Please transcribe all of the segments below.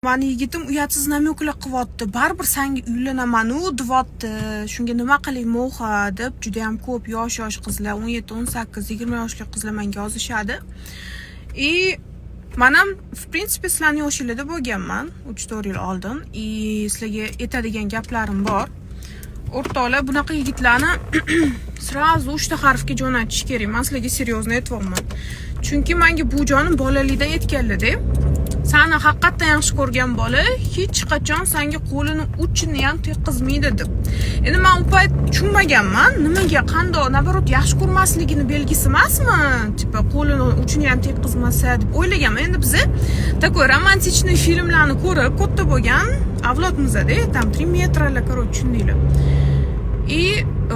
mani yigitim uyatsiz namyoqlar qilyapti. Baribir senga uylanaman-u deyapti. Shunga nima qilay mo'ha deb juda ham ko'p yosh qizlar 17, 18, 20 yoshli qizlar menga yozishadi. Men ham в принципе sizlarning yoshingizda bo'lganman 3-4 yil oldin. Sizlarga aytadigan gaplarim bor. O'rtoqlar, bunaqa yigitlarni srazu 3 ta harfga jo'natish kerak. Men sizlarga seriozno aytibman. Chunki menga bu jonim bolalikdan aytganlar-da. Seni haqiqatdan yaxshi ko'rgan bola hech qachon senga qo'lini uchini ham tekkizmaydi deb. Endi men u payt tushunmaganman, nimaga qanday, nabarot yaxshi ko'rmasligini belgisi emasmi? Tipa qo'lini uchini ham tekkizmasa deb o'ylaganman. Endi biz такой romantichniy filmlarni ko'rib katta bo'lgan avlodmizda, tam 3 metrlar, короче, tushundinglar.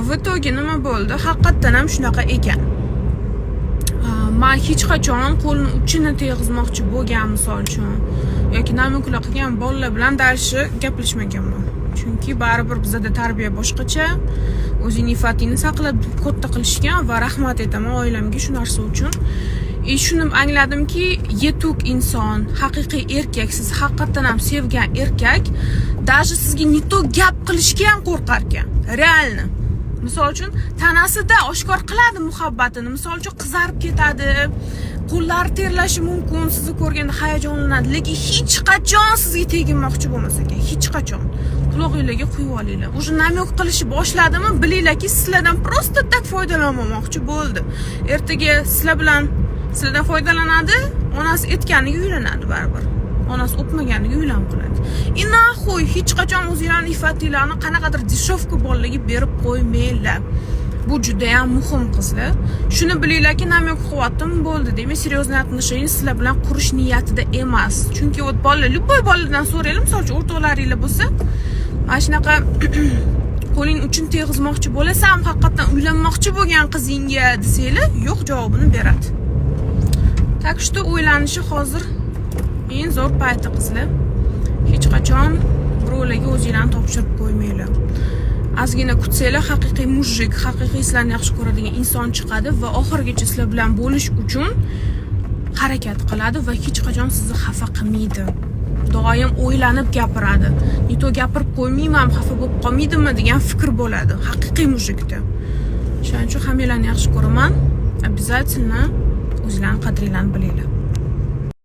В итоге nima bo'ldi? Haqiqatdan ham shunaqa ekan. Men hech qachon qo'lini uchini tegizmoqchi bo'lgan misol uchun yoki namyoqlar qilgan bolalar bilan darshi gaplashmaganman. Chunki baribir bizda tarbiya boshqacha, o'zining ifatingni saqlab katta qilishgan va rahmat aytaman oilamga shu narsa uchun. Shuni angladimki, yetuk inson, haqiqiy erkak, siz haqiqatan ham sevgan erkak, даже sizga ne to gap qilishga ham qo'rqar ekan. Realni. Misol uchun tanasida oshkor qiladi muhabbatini. Misol uchun qizarib ketadi, qo'llari terlashi mumkin, sizni ko'rganda hayajonlanadi, lekin hech qachon sizga teginmoqchi bo'lmas ekan, hech qachon. Quloqingizga quyib olinglar. O'sha namyoq qilishi boshladimi, bilinglarki, sizlardan просто tak foydalanmoqchi bo'ldi. Ertaga sizlardan foydalanadi, onasi aytganiga uylanadi baribir. Onasi o'pmaganiga uylanib qoladi. Nahoy hech qachon o'zingizlarning ifatinglarni qanaqadir dishovka bolalarga berib qo'ymanglar. Bu juda ham muhim qizlar. Shuni bilinglarki, namyoq qilyaptim bo'ldi, demak, seriozno отношения sizlar bilan qurish niyatida emas. Chunki bolalar, любой boladan so'raylik, masalan, o'rtoqlaringlar bo'lsa, mana shunaqa qo'ling uchun tegizmoqchi bo'lasam, haqiqatan uylanmoqchi bo'lgan qizingga desanglar, yo'q javobini beradi. Tak что o'ylanishi hozir eng zo'r payti qizlar. Hech qachon birovlarga o'zinglarni topshirib qo'ymanglar. Ozgina kutsanglar, haqiqiy mujik, haqiqiy sizlarni yaxshi ko'radigan inson chiqadi va oxirgacha sizlar bilan bo'lish uchun harakat qiladi va hech qachon sizni xafa qilmaydi. Doim o'ylanib gapiradi. Ne to gapirib qo'ymayman, xafa bo'lib qolmaydimi degan fikr bo'ladi haqiqiy mujikda. Shuning uchun hammalarni yaxshi ko'raman. Обязательно o'zinglarning qadringlarni bilinglar.